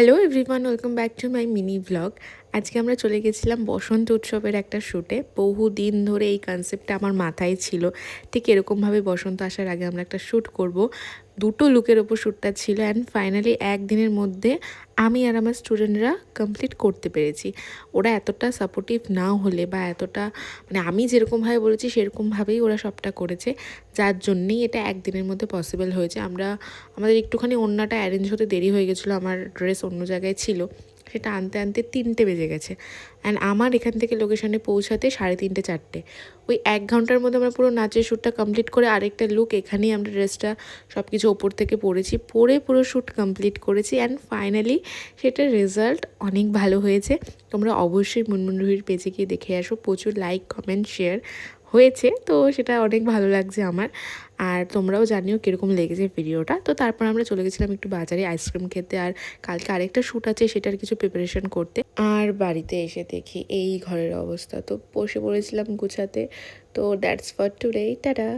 Hello everyone, welcome back to my mini vlog. আজকে আমরা চলে গেছিলাম বসন্ত উৎসবের একটা শ্যুটে। বহু দিন ধরে এই কনসেপ্টটা আমার মাথায় ছিল, ঠিক এরকমভাবে বসন্ত আসার আগে আমরা একটা শ্যুট করব। দুটো লুকের ওপর শ্যুটটা ছিল অ্যান্ড ফাইনালি একদিনের মধ্যে আমি আর আমার স্টুডেন্টরা কমপ্লিট করতে পেরেছি। ওরা এতটা সাপোর্টিভ না হলে বা এতটা আমি যেরকমভাবে বলেছি সেরকমভাবেই ওরা সবটা করেছে, যার জন্যেই এটা একদিনের মধ্যে পসিবল হয়েছে। আমাদের একটুখানি ওড়নাটা অ্যারেঞ্জ হতে দেরি হয়ে গেছিলো, আমার ড্রেস অন্য জায়গায় ছিল, সেটা আনতে আনতে 3টে বেজে গেছে। অ্যান্ড আমার এখান থেকে লোকেশনে পৌঁছাতে 3:30 4টে। ওই 1 ঘন্টার মধ্যে আমরা পুরো নাচের শ্যুটটা কমপ্লিট করে আরেকটা লুক এখানেই আমরা ড্রেসটা সব কিছু ওপর থেকে পরেছি, পরে পুরো শ্যুট কমপ্লিট করেছি। অ্যান্ড ফাইনালি সেটার রেজাল্ট অনেক ভালো হয়েছে। তোমরা অবশ্যই মুনমুন রুহির পেজে গিয়ে দেখে আসো, প্রচুর লাইক কমেন্ট শেয়ার হয়েছে, তো সেটা অনেক ভালো লাগছে আমার। আর তোমরাও জানিও কীরকম লেগেছে ভিডিওটা। তো তারপর আমরা চলে গেছিলাম একটু বাজারে আইসক্রিম খেতে, আর কালকে আরেকটা শ্যুট আছে সেটার কিছু প্রিপারেশন করতে। আর বাড়িতে এসে দেখি এই ঘরের অবস্থা, তো বসে পড়েছিলাম গুছাতে। তো দ্যাটস ফর টুডে, টাটা।